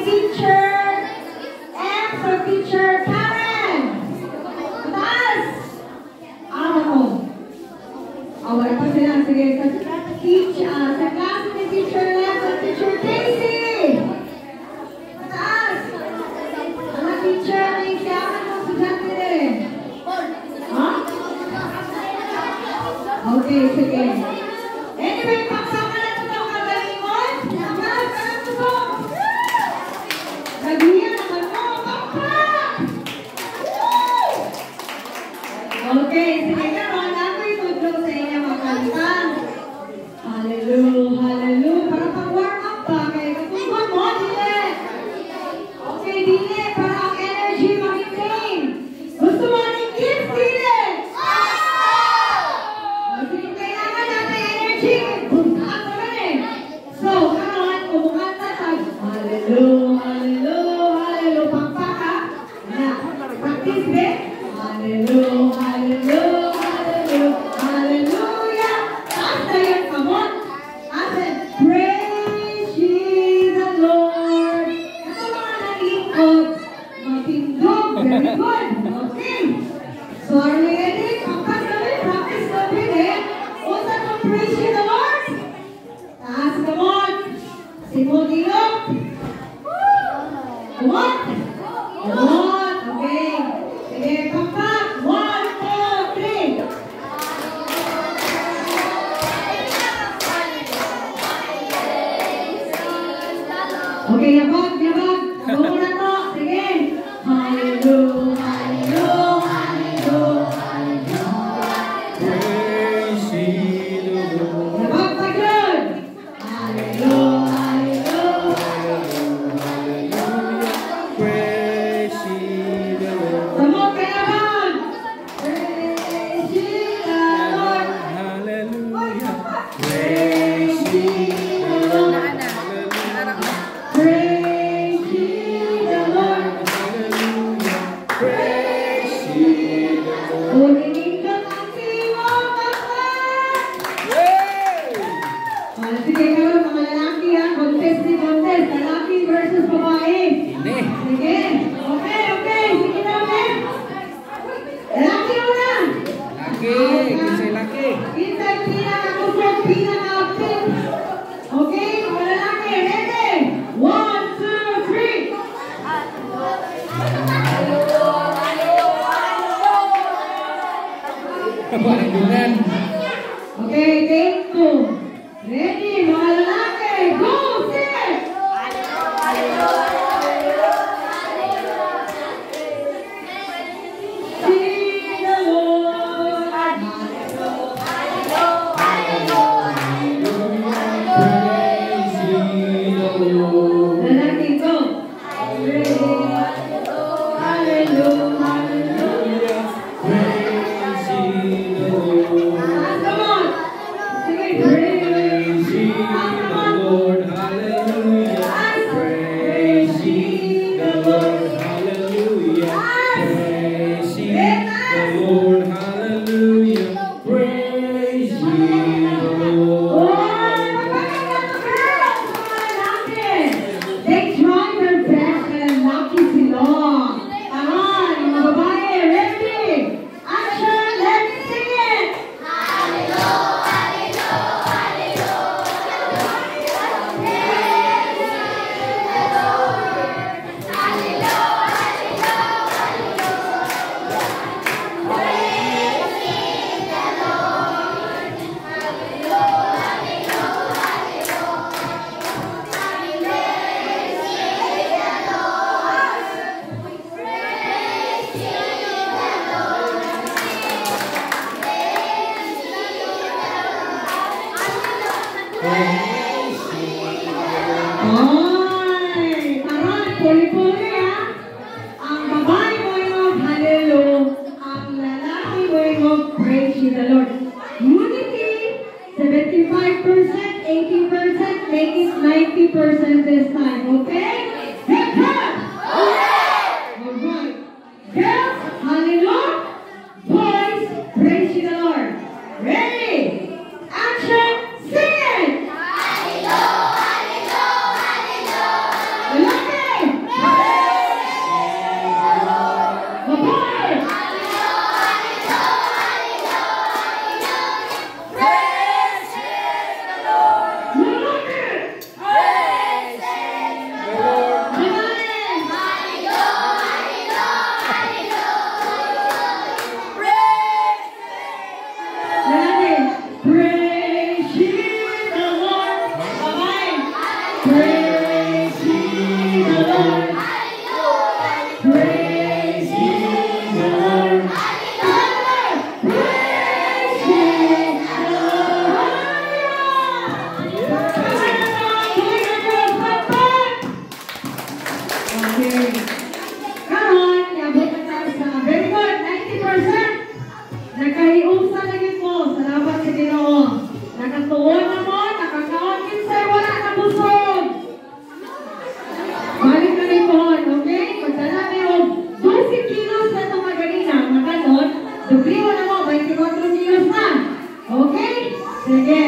teacher M for teacher Karen. Taas! Ama mo. Wala pa sila. Sige, sa class ni teacher M for teacher Casey. Taas! Mga teacher, may siyaman mo estudyante rin. Ha? Okay, sige. Anyway, pagsama na ito ng kagalingon. Taas, alam mo po. Naghiyan naman mo, papa! Okay, sige ka, mga nato itudlo sa inyo magkanta. Hallelujah, hallelujah. Para pang-warm up ba? Kaya katungkol mo, dili. Okay, dili. Para ang energy mag-maintain. Gusto mo ng kids, dili? Sige, kailangan natin energy. Bumkaan naman eh. So, karoon, kumukanta tayo. Hallelujah, hallelujah, hallelujah. Pangpaka. Na, practice, be. Hallelujah, hallelujah, hallelujah, hallelujah. Taas na yun, come on. Asen, praise ye the Lord. Ito mga nalingkod, matindog, very good. Okay. So, are we ready? Pangpas kami, practice kami eh. Unsa to praise ye the Lord? Taas, come on. Simulilog. Come on. Come on. Okay. Sige, pangpas. 1, 2, 3. Okay, yabag, yabag. Ano na to? Sige. Hallelujah, hallelujah, hallelujah, hallelujah. Praise ye the Lord. Yabag pa yun. Hallelujah, hallelujah. Praise ye the Lord. Samot ka yabag. Praise ye the Lord. Hallelujah. Praise ye the Lord. Praise ye the Lord. Hallelujah. Praise ye the Lord. Ulitin ka ang siwa, papa. Sige karon mga lalaki ha, contest ni contest, lalaki versus babae. Sige, okay, okay, sige na okay. Lalaki muna. Laki, kisay laki. Kita pinakakusog, pinaka-update. Okay, mga lalaki, ready? 1, 2, 3. Parang gunan. Okay, take 2. Ready, mga lalaki, go, sit! See the Lord. Praise ye the Lord. Lalaki, go. Hallelujah, hallelujah. Praise ye the Lord. Come on. Sige, Praise ye Come the on. Lord. Hallelujah. Praise ye the Lord. Hallelujah. Praise ye the Lord. Hallelujah. Praise ye the Lord. They try their best and lucky sila. Come on, mga babae, ready? Action, let's sing it! Ay, taran, puli-puli ha. Ang babae mo yung hallelujah, ang lalaki mo yung praise ye the Lord. Unity, 75%, 80%, make it 90% this time, okay? Hip hop! Alright. Girls, hallelujah. Boys, praise ye the Lord. Ready? Action, sing it! Lalaki! Okay. Karon, yabot na tayo sa very good, 90%. Nakahiusa na yun mo. Salamat sa Ginoo. Nakatuon na mo, nakakaon kinsay wala na busog. Balik na rin po, okay? Magdala niyo 12 kilos na itong maganina. Makanon, dubliwa na mo, 24 kilos na. Okay? Sige.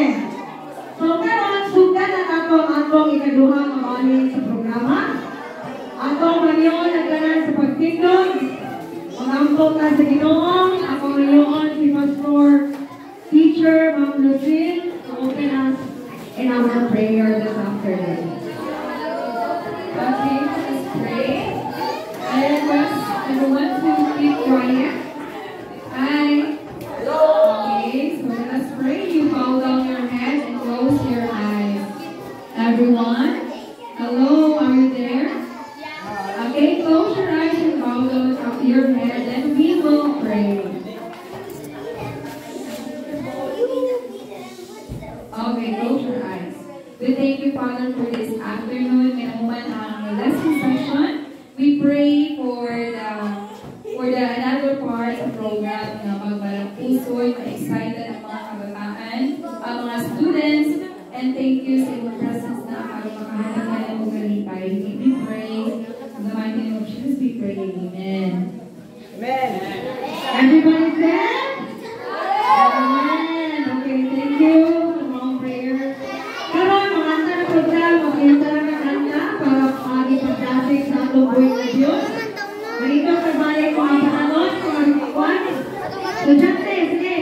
So, karon, sugdan na ako atong ikaduha mabalin sa programa. Atong maniyon nagdanan sa pagtindog. Mag-ampok na sa Ginoo. Ako ngayon si Pastor Teacher Ma'am Lucille to open us in our prayer this afternoon. Okay, let's pray. I request everyone to keep quiet. Hi. Okay, so let us pray. You bow down your head and close your eyes. Everyone, hello, are you there? Okay, close your eyes and bow down your head, and we will pray. Okay, close your eyes. We thank you, Father, for this afternoon. May ang lesson session. We pray for the another part of the program na magbalang puso, excited ang mga kabataan, ang mga students, and thank you sa inyong presence na makahanap na ng magalipay. We pray in the mighty name of Jesus. We pray. Amen. Amen. Everybody said? Amen. Okay, thank you. Long prayer. Karon, maganda na program, maganda na kanta para pagi pagdating sa atong buhay na Diyos. Ganito, kabalik mga pananon, mga kwan. Estudyante, sige.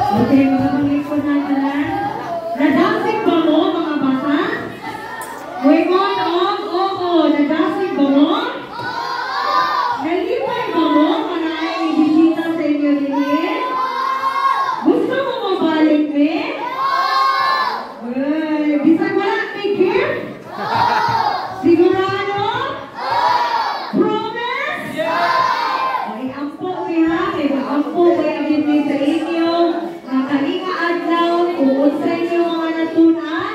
Okay, mga panglikod na pala. Nadansig ba mo, mga bata? Wait mo, oo. Nadansig ba mo? Nalipay ba mo? Manay, ibisita sa inyo din? Gusto mo mabalik, eh? Bisag wala may gift? Sigurado? Promise? Ay, ampo niya. Kaya ampo kaya din sa inyo. Nakalingaadlaw, kung sa inyo mga natunan,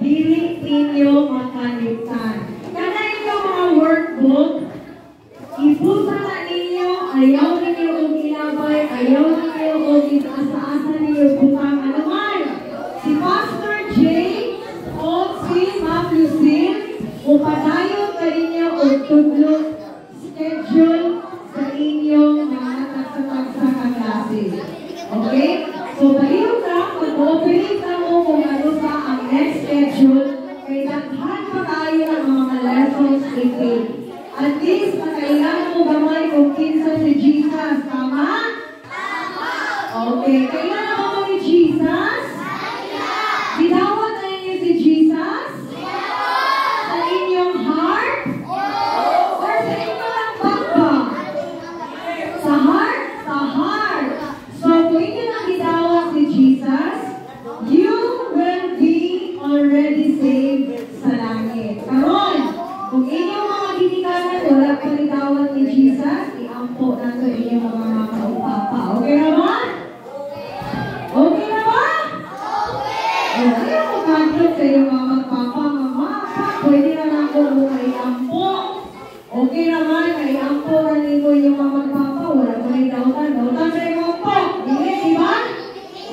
dili inyo makalimutan. Kada inyo mga workbook, ipusa na ninyo, ayaw ninyo kung ilabay, ayaw ninyo kung itaasa-asa ninyo butang anuman. Si Pastor Jay o si Ma'am Lucille, upadayon ka ninyo o tudlok schedule sa inyong mga tagsa-tagsa kaklase. Okay? So, baliw ka, mag-operate ka mo kung ano sa ang next schedule, kaya daghan pa tayo ng mga lessons i-take. At least, nakailangan mo gamay kung kinsa si Jesus. Tama? Okay. Kailangan mo ni Jesus? Bidawat na niyo si Jesus? Sa inyong heart? Or sa inyong backbone? Sa heart? Sa heart. So, kung inyo nang bidawat si Jesus, you will be already saved sa langit. Karon, kung inyong mga ginikanan, wala pa bidawat ni Jesus, iampo na ito inyong mga mama o papa. Okay na ba? Okay na ba? Okay, ako kaglog sa iyong mga papa, mama, pwede na lang ako iampo. Okay naman, iampo na nito yung mga papa, wala pa rin dautan sa iyong po. Hindi, di ba?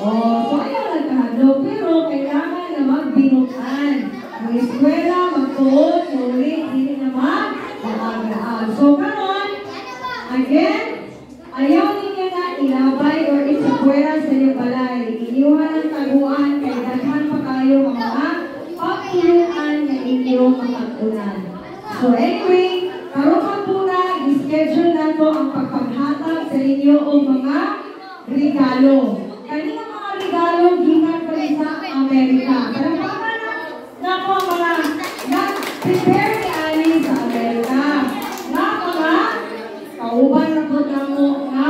So ayaw nagkaglog, pero kailangan na magbinukan. Ang eskwela, magtuon, muli, hindi naman, mag-agaan. So karon, again, ayaw ninyo na ilabay or isakwera sa inyong balay. Iniwan ang taguan kay daghan pa kayo mga pagtuluan na inyong mapag-unan. So anyway, karon pa po na, i-schedule na to ang pagpaghatag sa inyo o mga regalo. Kanina mga regalo, gikan pa rin sa Amerika. Palagpakan na po mga nag-prepare ni Ali sa Amerika. Na mga kauban na po na mo na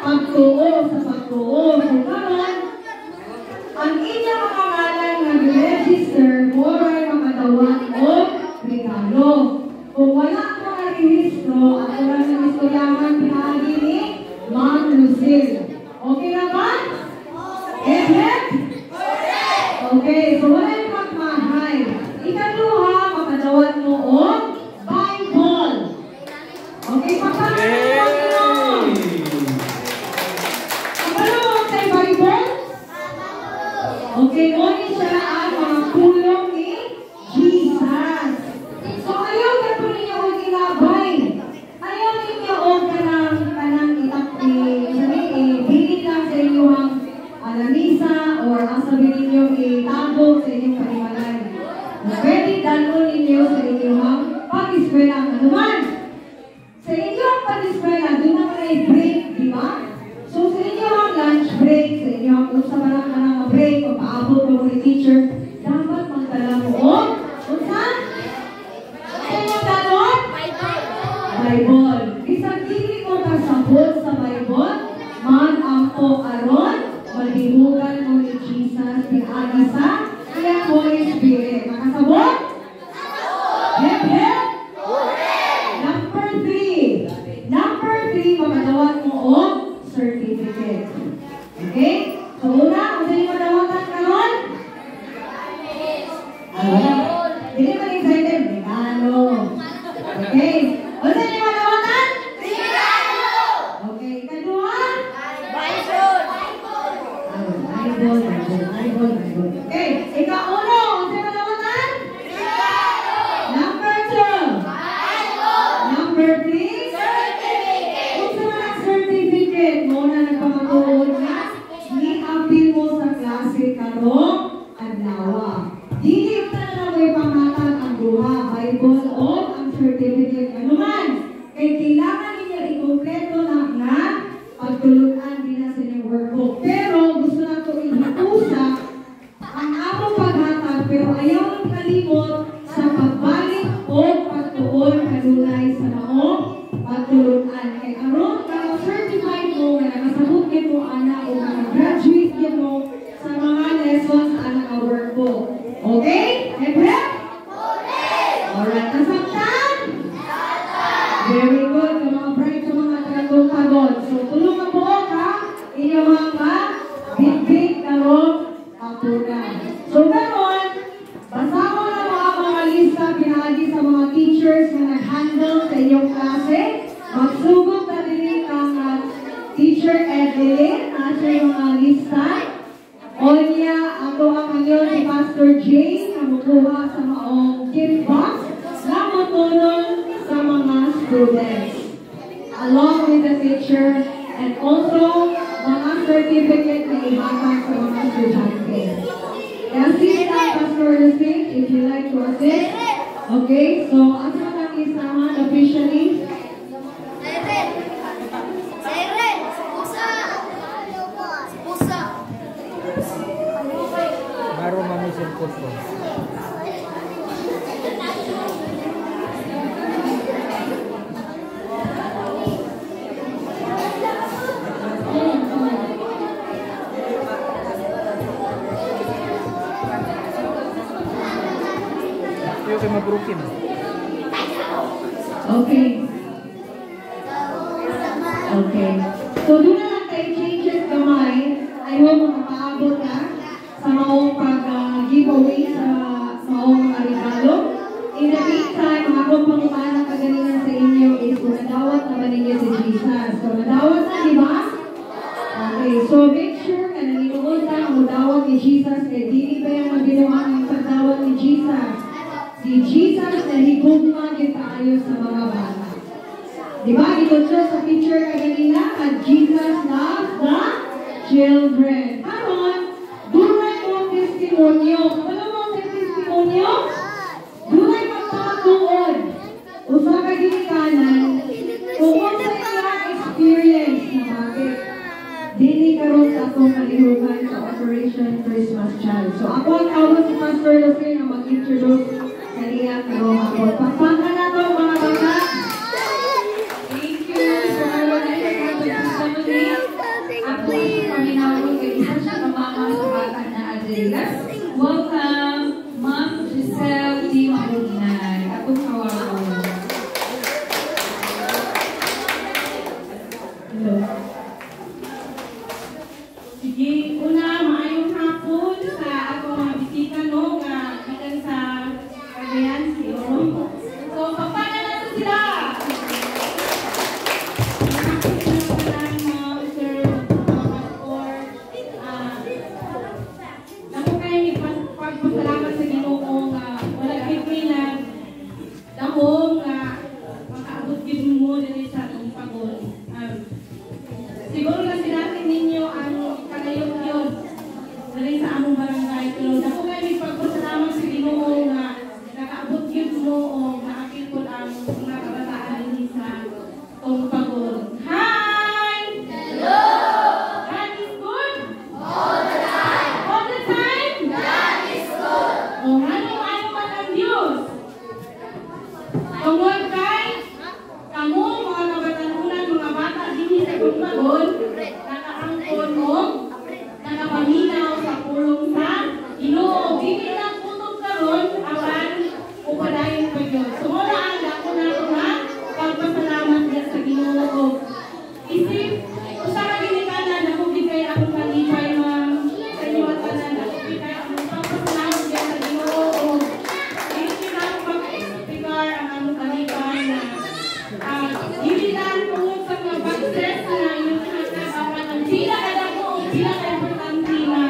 pagtuo sa pagtuo. So karon, ang inyong mga ngalan nag-register for makadawat o regalo. Kung wala mo na-rehistro, at wala na istoryahan pinagi ni Ma'am Lucille. Okay na ba? Yes? Okay, so wala yung magmahay. Ikaduha, makadawat mo o Bible. Okay, pagkakaroon mo. Kapalawag tayo Bible? Okay, ulit siya ang mga pulong ni Jesus. So, ayaw ka po ninyo o ilabay. Ayaw ninyo o kanang itapin. Bilin lang sa inyong alamisa or ang sabi ninyo itago sa inyong panimalay. Pwede danon ninyo sa inyong pag-eskwela. Ano man? Sa inyong pag-eskwela, doon na kayo break, di ba? So, sa inyong lunch break, sa inyong kung sa mga break, o paabot mo ni teacher, dapat magdala mo o? Kung saan? Sa inyong danon? Bible. Isang dili mo kasabot sa Bible, man-ampo aron, malihugan mo ni Jesus, pinagi sa iyang Holy Spirit. Makasabot? Hep, hep? Number 3. Number 3, makadawat mo o certificate. Okay? So, una, kung sa'yo madawatan karon? Hindi ba excited? Regalo. Okay? Kung sa'yo madawatan? Okay, kadua? Bible. Okay, ika-uno, kung sa'yo madawatan? Number 2. Number 3? Kung sa mga certificate mo na nagpapatuon na, ni-appeal mo sa klase karong adlawa. Dili na lang mo ipanghatag ang duha, Bible o ang certificate. Ano man, kaya kailangan ninyo i-kompleto na pagtulutan din na sa inyong workbook. Pero gusto na mag-graduate yun mo sa mga lessons at mga workbook. Okay? Everett? Alright, nasaktan? Very good. Sa mga bright, sa mga tagatong pagod. So, tulungan mo ka, inyong mga big karong hapunan. So, ganon, basa mo na mga lista pinagi sa mga teachers na nag-handle sa inyong klase. Magsugod na din ang Teacher Evelyn, nasa yung mga lista. O niya, ako ang kanyo si Pastor Jane na mukuha sa maong gift box na matulong sa mga students. Along with the teacher and also mga certificate na ihatag sa mga estudyante. Assist Pastor Lucille if you like to assist. Okay, so asa na isama officially? Baru mami semput po. Yung kayo mabrukin. Okay. Okay. So, doon na lang tayo changes kamay. I hope makapaabot na sa maong pag-giveaway sa maong mga regalo. In the meantime, mga akong pangumana kagalingan sa inyo is kung nadawat na ba ninyo si Jesus. So, nadawat na, di ba? Okay. So, make sure na naninuod na ang madawat ni Jesus kaya di ba yung magbinuhan ng pagdawat ni Jesus. Si Jesus na higugma yung tayo sa mga bata. Diba? Ito sa picture kaganina at Jesus loves the children. Karon, dunay mo testimonyo. Ano mo testimonyo? Dunay magpapatuod. Usa ka ginikanan. Kung sa ilang experience na bakit dili karon sa atong kalihukan sa Operation Christmas Child. So ako ang tawag si Pastor Lucille na mag-introduce kaniya karong ako. Pagpangka na to mga bata. Welcome, Ma'am Giselle D. Mabugnay. Atong kawawa. Hello. Sige, una, maayong hapon sa akong mga bisita, no, nga ikan sa Cagayan City. So, papana na to sila! Pagpasalamat sa Ginoo nga wala gid na dahom nga makaabot gid mo diri sa atong pagod. Siguro na sinatin ninyo ang kanayon diri sa among barangay. Pero dako kay pagpasalamat sa Ginoo nga nakaabot gid mo o naakit ko ang mga kabataan dinhi sa atong pagod. Hi! Hello! God is good? All the time! All the time? Kung ano man ang Diyos. Tungod kay kamo mga kabatanunan, mga bata dinhi sa Gumbagon, nakaangkon mo, nakapaminaw sa pulong sa Ginoo. Dili lang kutob karon apan upadayon pa Dios. Sumula ang dako na nga pagpasalamat niya sa Ginoo. Isip usa ka ginikanan ako gid akong kalipay ma'am sa inyo at tanan ako gid akong pagpasalamat niya sa Ginoo. Dili na ako pag-explicar ang among kalipay na dili lang tungod sa mga success na inyong nakakabakan ang sila kada ko sila ka importante na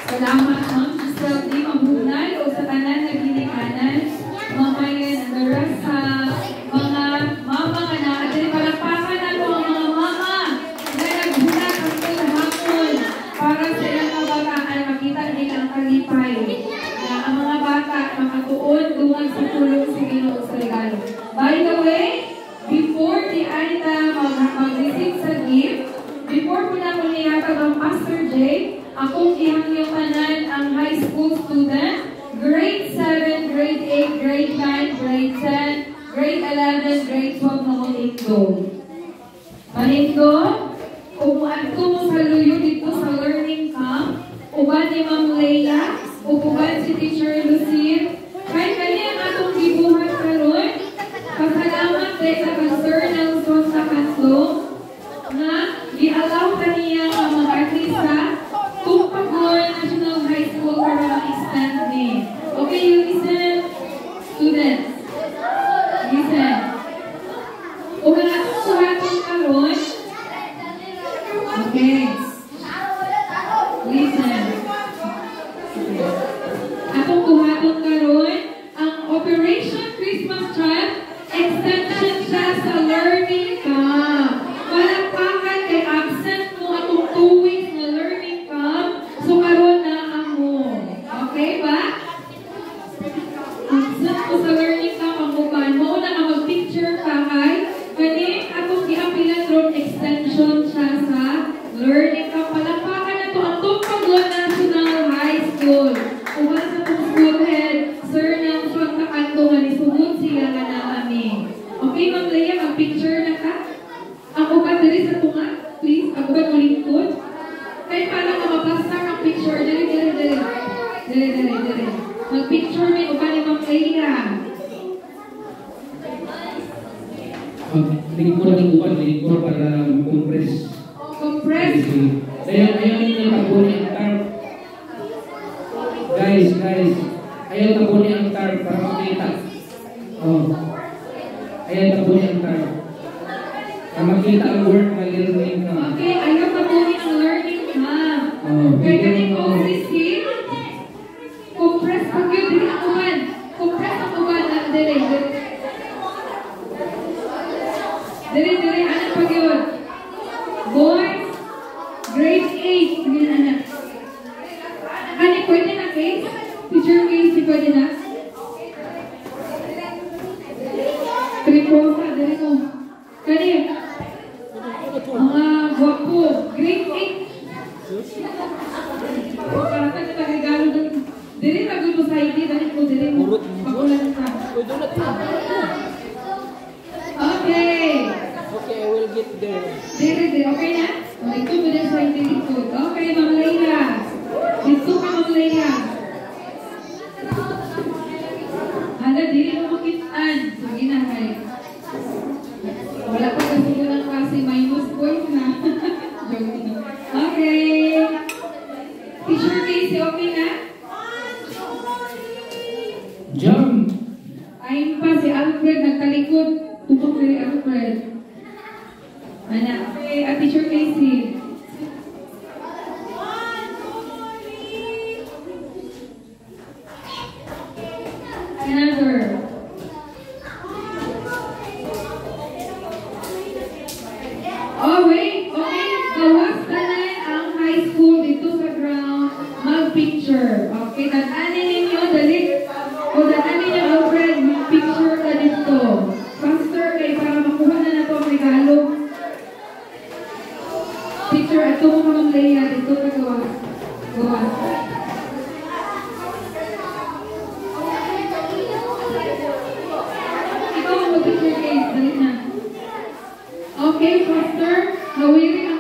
Salamat, Ma'am Giselle D. Mamunal o sa tanan na ginikanan. Mamayan, Andarasa, mga mama nga na, at palakpakan na ang mga mama na nagbulat ang hapon para sa ilang kabataan makita nilang kalipay na ang mga bata makatuon dungan sa tulong sa Ginoo sa regalo. By the way, before di Anita mag-receive sa gift, before po na ko niyatag ang Pastor J, akong ihangyotanan ang high school student, grade 7, grade 8, grade 9, grade 10, grade 11, grade 12 na Manindo. Manindo, umuadto mo sa luyo dito sa learning camp, uban ni Ma'am Leia, uban si Teacher Lucille, kahit kanya ang atong gibuhat karon, pasalamat kay sa Pastor Nelson sa Kanto, na i-allow kaniya ang mga artista kung pag-learn National High School para ma-extend ni. Okay, you listen, students. Listen. Kung ang atong suhatong karon, okay. Listen. Atong buhaton karon, ang Operation Christmas Child, extension siya sa learning camp. Palakpakan kay absent mo atong 2 weeks na learning camp, so karon na ang mo. Okay ba? Absent mo sa learning camp ang uban. Mauna ka mag-picture ka kay kani atong giapilan ron extension siya sa learning camp. Palakpakan na to atong pag-learn National High School. Uban sa itong school head, Sir Nelson Kakanto nga nisugod siya nga namin. Okay, Ma'am Leia, mag-picture na ka? Ang uban dali sa tunga, please. Ang uban malingkod. Kahit para mapaplastar ang picture. Dali. Mag-picture may uban ni Ma'am Leia. Lingkod para compress. Compress. Ayaw nyo tapunin ang tarp. Guys, ayaw tapunin ang tarp para makita. Ayaw tapunin ang tarp. Para makita ang word na learning ka. Okay, ayaw pa po ang learning ha. Kaya galing ko si compress pag yun, dili ang uban. Compress ang uban. Dili, anak pag yun. Boys, grade 8. Sige na, anak. Ano, pwede na, Case? Teacher Case, pwede na? Triposa, dali mo. Kani, mga gwapo, grade 8. Parang ka na regalo doon. Dili magul mo sa ID, dali mo, dili mo. Pakulan ka. Okay. Okay, I will get there. Dili, okay na? Ito mo din sa ID dito. Okay, Ma'am Leia. Dito ka, Ma'am Leia. Hala, dili mo makitaan. Sige na, kay. Wala pa kasi ko ng klase, minus points na. Joking. Okay. Teacher Casey, okay na? Jump! Ayun pa, si Alfred nagtalikod. Tutok ni Alfred. Anak, okay, Teacher Casey. Another. Oh, wait. Okay. Gawas tanan ang high school dito sa ground. Mag-picture. Okay. Dadanin ninyo. Dali. O dadanin ninyo, Alfred. Mag-picture ka dito. Faster kay para makuha na na ito ang regalo. Picture. Ito mo Ma'am Leia. Dito ka gawas. Gawas. Ikaw ang mag-picture case. Dali na. Okay, faster. Hawirin ang